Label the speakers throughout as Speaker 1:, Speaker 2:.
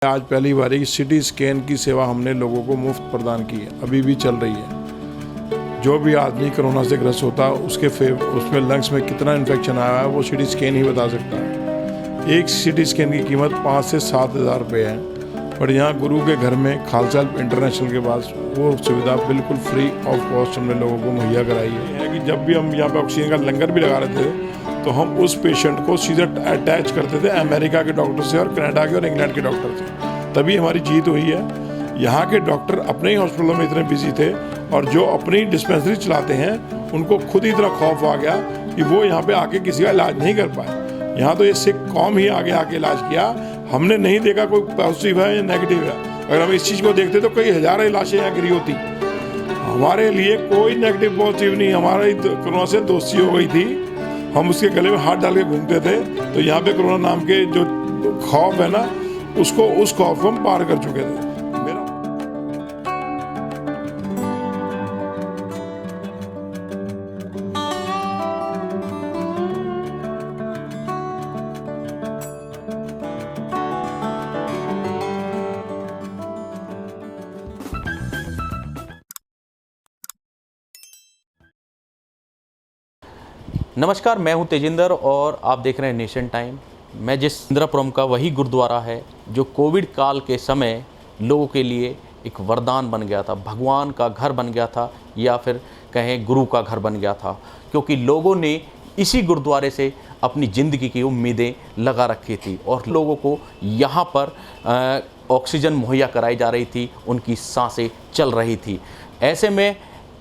Speaker 1: आज पहली बार CT scan की सेवा हमने लोगों को मुफ्त प्रदान की है, अभी भी चल रही है। जो भी आदमी कोरोना से ग्रस्त होता है उसमें लंग्स में कितना इन्फेक्शन आया है वो सिटी स्कैन ही बता सकता है। एक सिटी स्कैन की कीमत 5 से 7 हज़ार रुपये है, पर यहाँ गुरु के घर में खालसा इंटरनेशनल के पास वो सुविधा बिल्कुल फ्री ऑफ कॉस्ट हमने लोगों को मुहैया कराई है कि जब भी हम यहाँ पे ऑक्सीजन का लंगर भी लगा रहे थे तो हम उस पेशेंट को सीधा अटैच करते थे अमेरिका के डॉक्टर से और कनाडा के और इंग्लैंड के डॉक्टर से। तभी हमारी जीत हुई है। यहाँ के डॉक्टर अपने ही हॉस्पिटलों में इतने बिजी थे और जो अपनी डिस्पेंसरी चलाते हैं उनको खुद ही इतना खौफ आ गया कि वो यहाँ पे आके किसी का इलाज नहीं कर पाए। यहाँ तो ये सिख कौम ही आगे आके इलाज किया। हमने नहीं देखा कोई पॉजिटिव है या नेगेटिव है। अगर हम इस चीज़ को देखते तो कई हज़ारों लाशें यहाँ गिरी होती। हमारे लिए कोई नेगेटिव पॉजिटिव नहीं, हमारी कोरोना से दोस्ती हो गई थी। हम उसके गले में हाथ डाल के घूमते थे, तो यहाँ पे कोरोना नाम के जो खौफ है ना उस खौफ को हम पार कर चुके थे।
Speaker 2: नमस्कार, मैं हूं तेजिंदर और आप देख रहे हैं नेशन टाइम। मैं जिस इंदिरापुरम का वही गुरुद्वारा है जो कोविड काल के समय लोगों के लिए एक वरदान बन गया था, भगवान का घर बन गया था या फिर कहें गुरु का घर बन गया था, क्योंकि लोगों ने इसी गुरुद्वारे से अपनी ज़िंदगी की उम्मीदें लगा रखी थी और लोगों को यहाँ पर ऑक्सीजन मुहैया कराई जा रही थी, उनकी सांसें चल रही थी। ऐसे में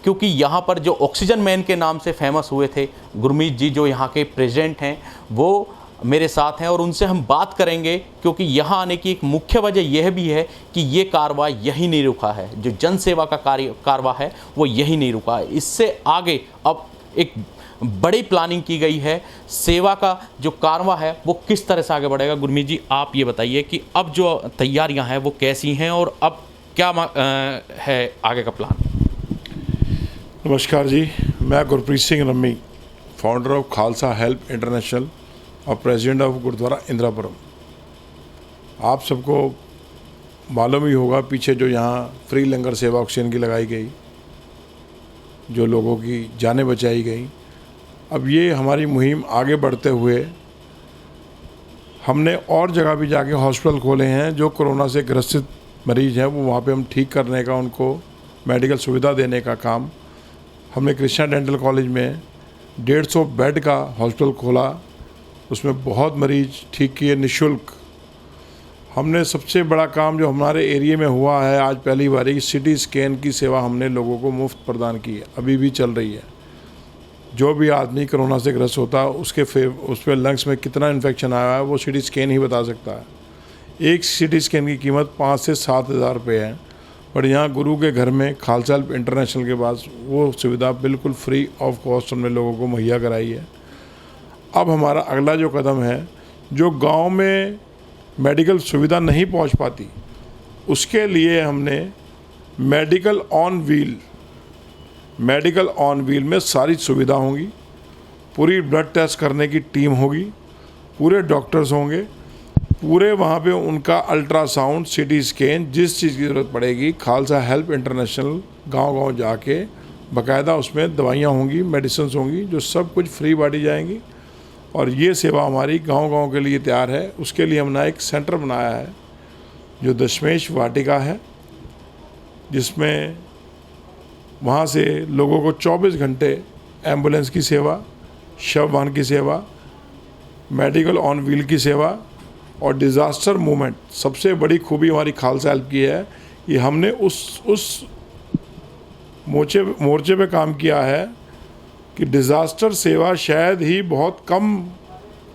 Speaker 2: क्योंकि यहाँ पर जो ऑक्सीजन मैन के नाम से फेमस हुए थे गुरमीत जी, जो यहाँ के प्रेसिडेंट हैं, वो मेरे साथ हैं और उनसे हम बात करेंगे, क्योंकि यहाँ आने की एक मुख्य वजह यह भी है कि ये कारवा यही नहीं रुका है। जो जन सेवा का कारवा है वो यही नहीं रुका है। इससे आगे अब एक बड़ी प्लानिंग की गई है। सेवा का जो कारवा है वो किस तरह से आगे बढ़ेगा। गुरमीत जी, आप ये बताइए कि अब जो तैयारियाँ हैं वो कैसी हैं और अब क्या है आगे का प्लान।
Speaker 1: नमस्कार जी, मैं Gurpreet Singh rummy, founder of Khalsa help international और प्रेसिडेंट ऑफ गुरुद्वारा इंदिरापुरम। आप सबको मालूम ही होगा पीछे जो यहाँ फ्री लंगर सेवा ऑक्सीजन की लगाई गई, जो लोगों की जानें बचाई गई। अब ये हमारी मुहिम आगे बढ़ते हुए हमने और जगह भी जाके हॉस्पिटल खोले हैं। जो कोरोना से ग्रसित मरीज़ हैं वो वहाँ पे हम ठीक करने का, उनको मेडिकल सुविधा देने का काम हमने कृष्णा डेंटल कॉलेज में 150 बेड का हॉस्पिटल खोला, उसमें बहुत मरीज ठीक किए निःशुल्क। हमने सबसे बड़ा काम जो हमारे एरिया में हुआ है, आज पहली बार सिटी स्कैन की सेवा हमने लोगों को मुफ्त प्रदान की है, अभी भी चल रही है। जो भी आदमी कोरोना से ग्रस्त होता है उसमें लंग्स में कितना इन्फेक्शन आया है वो सिटी स्कैन ही बता सकता है। एक सिटी स्कैन की कीमत 5 से 7 हज़ार रुपये है, पर यहाँ गुरु के घर में खालसा इंटरनेशनल के पास वो सुविधा बिल्कुल फ्री ऑफ कॉस्ट हमने लोगों को मुहैया कराई है। अब हमारा अगला जो कदम है, जो गांव में मेडिकल सुविधा नहीं पहुंच पाती उसके लिए हमने मेडिकल ऑन व्हील में सारी सुविधा होंगी। पूरी ब्लड टेस्ट करने की टीम होगी, पूरे डॉक्टर्स होंगे, पूरे वहाँ पे उनका अल्ट्रासाउंड, सिटी स्कैन, जिस चीज़ की ज़रूरत पड़ेगी खालसा हेल्प इंटरनेशनल गांव-गांव जाके बाकायदा उसमें दवाइयाँ होंगी, मेडिसिन होंगी, जो सब कुछ फ्री बांटी जाएंगी। और ये सेवा हमारी गांव-गांव के लिए तैयार है। उसके लिए हमने एक सेंटर बनाया है जो दशमेश वाटिका है, जिसमें वहाँ से लोगों को 24 घंटे एम्बुलेंस की सेवा, शव वाहन की सेवा, मेडिकल ऑन व्हील की सेवा और डिज़ास्टर मूवमेंट। सबसे बड़ी खूबी हमारी खालसा हेल्प की है कि हमने उस मोर्चे पे काम किया है कि डिज़ास्टर सेवा शायद ही बहुत कम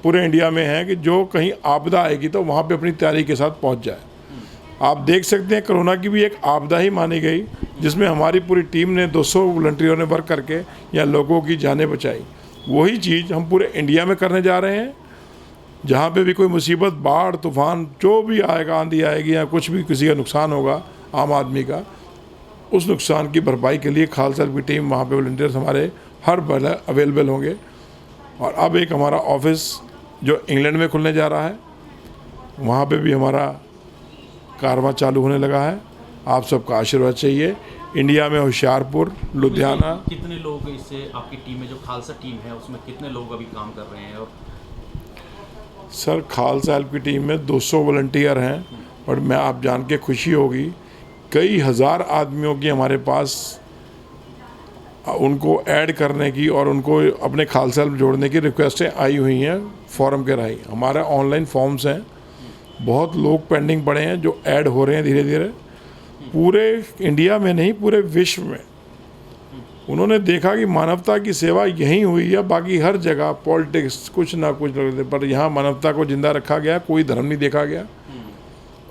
Speaker 1: पूरे इंडिया में है कि जो कहीं आपदा आएगी तो वहाँ पे अपनी तैयारी के साथ पहुँच जाए। आप देख सकते हैं कोरोना की भी एक आपदा ही मानी गई, जिसमें हमारी पूरी टीम ने 200 वॉलंटियरों ने वर्क करके या लोगों की जानें बचाई। वही चीज़ हम पूरे इंडिया में करने जा रहे हैं। जहाँ पे भी कोई मुसीबत, बाढ़, तूफान जो भी आएगा, आंधी आएगी या कुछ भी किसी का नुकसान होगा आम आदमी का, उस नुकसान की भरपाई के लिए खालसा की टीम, वहाँ पे वॉलंटियर्स हमारे हर पल अवेलेबल होंगे। और अब एक हमारा ऑफिस जो इंग्लैंड में खुलने जा रहा है, वहाँ पे भी हमारा कारवां चालू होने लगा है। आप सबका आशीर्वाद चाहिए। इंडिया में होशियारपुर, लुधियाना,
Speaker 2: कितने लोग इससे आपकी टीम में, जो खालसा टीम है उसमें कितने लोग अभी काम कर रहे हैं? और
Speaker 1: सर खालसा हेल्प की टीम में 200 वॉलंटियर हैं, और मैं आप जान के खुशी होगी कई हज़ार आदमियों की हमारे पास उनको ऐड करने की और उनको अपने खालसा हेल्प जोड़ने की रिक्वेस्टें आई हुई हैं फॉर्म के राही। हमारे ऑनलाइन फॉर्म्स हैं, बहुत लोग पेंडिंग पड़े हैं जो ऐड हो रहे हैं धीरे धीरे। पूरे इंडिया में नहीं, पूरे विश्व में उन्होंने देखा कि मानवता की सेवा यहीं हुई है। बाकी हर जगह पॉलिटिक्स कुछ ना कुछ, पर यहाँ मानवता को जिंदा रखा गया। कोई धर्म नहीं देखा गया,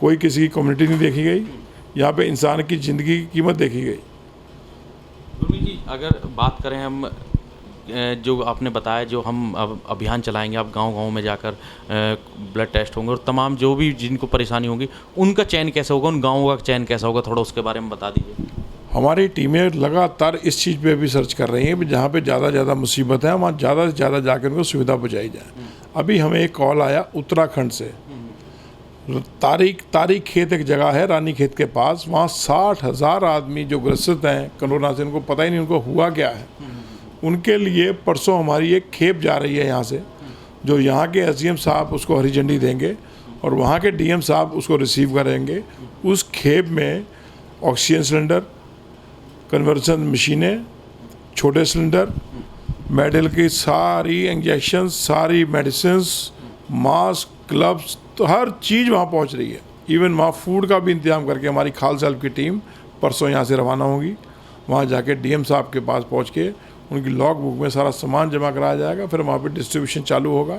Speaker 1: कोई किसी की कम्युनिटी नहीं देखी गई। यहाँ पे इंसान की ज़िंदगी की कीमत देखी गई।
Speaker 2: गुरमीत जी, अगर बात करें हम, जो आपने बताया, जो हम अब अभियान चलाएंगे, आप गांव-गांव में जाकर ब्लड टेस्ट होंगे और तमाम जो भी जिनको परेशानी होगी उनका चयन कैसे होगा, उन गाँवों का चयन कैसा होगा, थोड़ा उसके बारे में बता दीजिए।
Speaker 1: हमारी टीमें लगातार इस चीज़ पे भी सर्च कर रही हैं कि जहाँ पे ज़्यादा मुसीबत है वहाँ ज़्यादा से ज़्यादा जाकर उनको सुविधा पहुँचाई जाए। अभी हमें एक कॉल आया उत्तराखंड से, तारीख खेत एक जगह है रानी खेत के पास, वहाँ 60,000 आदमी जो ग्रसित हैं कोरोना से, उनको पता ही नहीं उनको हुआ क्या है। उनके लिए परसों हमारी एक खेप जा रही है यहाँ से, जो यहाँ के एसडीएम साहब उसको हरी झंडी देंगे और वहाँ के डीएम साहब उसको रिसीव करेंगे। उस खेप में ऑक्सीजन सिलेंडर, कन्वर्सन मशीनें, छोटे सिलेंडर, मेडिकल की सारी इंजेक्शन, सारी मेडिसिन, मास्क, ग्लव्स, तो हर चीज़ वहाँ पहुँच रही है। इवन वहाँ फूड का भी इंतजाम करके हमारी खालसा हेल्प की टीम परसों यहाँ से रवाना होगी। वहाँ जाके डीएम साहब के पास पहुँच के उनकी लॉग बुक में सारा सामान जमा कराया जाएगा, फिर वहाँ पे डिस्ट्रीब्यूशन चालू होगा।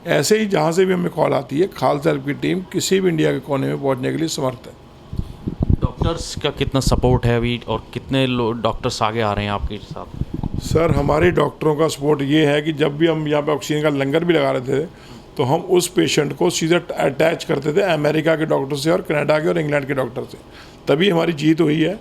Speaker 1: ऐसे ही जहाँ से भी हमें कॉल आती है, खालसा हेल्प की टीम किसी भी इंडिया के कोने में पहुँचने के लिए समर्थ है।
Speaker 2: डॉक्टर्स का कितना सपोर्ट है अभी, और कितने डॉक्टर्स आगे आ रहे हैं आपके साथ?
Speaker 1: सर हमारे डॉक्टरों का सपोर्ट ये है कि जब भी हम यहाँ पे ऑक्सीजन का लंगर भी लगा रहे थे तो हम उस पेशेंट को सीधा अटैच करते थे अमेरिका के डॉक्टर से और कनाडा के और इंग्लैंड के डॉक्टर से, तभी हमारी जीत हुई है।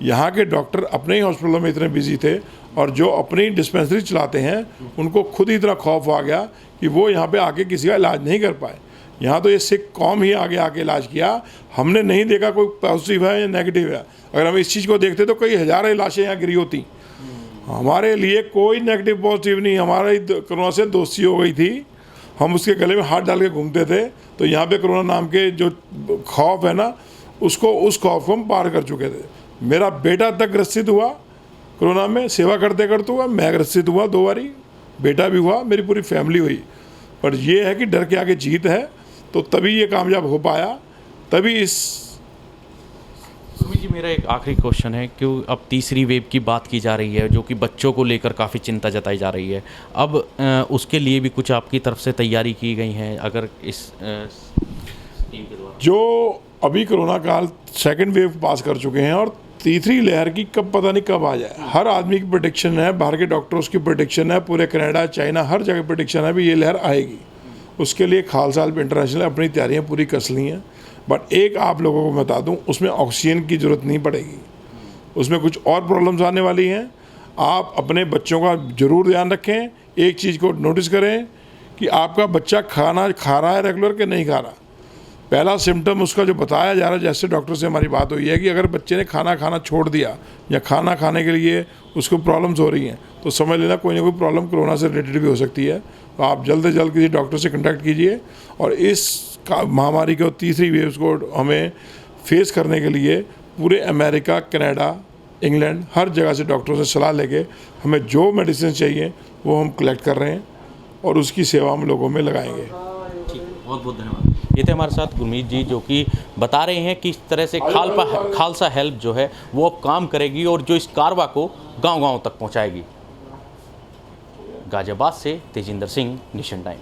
Speaker 1: यहाँ के डॉक्टर अपने ही हॉस्पिटलों में इतने बिजी थे और जो अपनी डिस्पेंसरी चलाते हैं उनको खुद ही इतना खौफ आ गया कि वो यहाँ पे आके किसी का इलाज नहीं कर पाए। यहाँ तो ये सिख कौम ही आगे आके इलाज किया। हमने नहीं देखा कोई पॉजिटिव है या नेगेटिव है। अगर हम इस चीज़ को देखते तो कई हज़ारों लाशें यहाँ गिरी होती। हमारे लिए कोई नेगेटिव पॉजिटिव नहीं। हमारी कोरोना से दोस्ती हो गई थी, हम उसके गले में हाथ डाल के घूमते थे। तो यहाँ पे कोरोना नाम के जो खौफ है ना, उस खौफ को हम पार कर चुके थे। मेरा बेटा तक ग्रसित हुआ कोरोना में, सेवा करते करते हुआ। मैं ग्रसित हुआ 2 बारी, बेटा भी हुआ, मेरी पूरी फैमिली हुई। पर ये है कि डर के आगे जीत है, तो तभी ये कामयाब हो पाया, तभी इस।
Speaker 2: सुमित जी, मेरा एक आखिरी क्वेश्चन है, क्यों अब तीसरी वेव की बात की जा रही है जो कि बच्चों को लेकर काफ़ी चिंता जताई जा रही है, अब उसके लिए भी कुछ आपकी तरफ से तैयारी की गई है? अगर इस टीम के द्वारा
Speaker 1: जो अभी कोरोना काल सेकंड वेव पास कर चुके हैं और तीसरी लहर की कब पता नहीं कब आ जाए, हर आदमी की प्रेडिक्शन है, बाहर के डॉक्टर्स की प्रेडिक्शन है, पूरे कनाडा, चाइना, हर जगह प्रेडिक्शन है भी ये लहर आएगी। उसके लिए खालसा हेल्प इंटरनेशनल अपनी तैयारियां पूरी कस ली हैं। बट एक आप लोगों को बता दूं, उसमें ऑक्सीजन की ज़रूरत नहीं पड़ेगी, उसमें कुछ और प्रॉब्लम्स आने वाली हैं। आप अपने बच्चों का ज़रूर ध्यान रखें। एक चीज़ को नोटिस करें कि आपका बच्चा खाना खा रहा है रेगुलर के नहीं खा रहा। पहला सिम्टम उसका जो बताया जा रहा है, जैसे डॉक्टर से हमारी बात हुई है कि अगर बच्चे ने खाना खाना छोड़ दिया या खाना खाने के लिए उसको प्रॉब्लम्स हो रही हैं, तो समझ लेना कोई ना कोई प्रॉब्लम कोरोना से रिलेटेड भी हो सकती है। तो आप जल्द से जल्द किसी डॉक्टर से कॉन्टैक्ट कीजिए और इस महामारी को, तीसरी वेव को हमें फेस करने के लिए पूरे अमेरिका, कनाडा, इंग्लैंड, हर जगह से डॉक्टरों से सलाह लेके हमें जो मेडिसिन चाहिए वो हम कलेक्ट कर रहे हैं और उसकी सेवा हम लोगों में लगाएंगे।
Speaker 2: बहुत बहुत धन्यवाद। ये थे हमारे साथ गुरमीत जी, जो कि बता रहे हैं कि इस तरह से खालसा हेल्प जो है वो अब काम करेगी और जो इस कारवा को गांव-गांव तक पहुंचाएगी। गाजियाबाद से तेजिंदर सिंह, नेशन टाइम।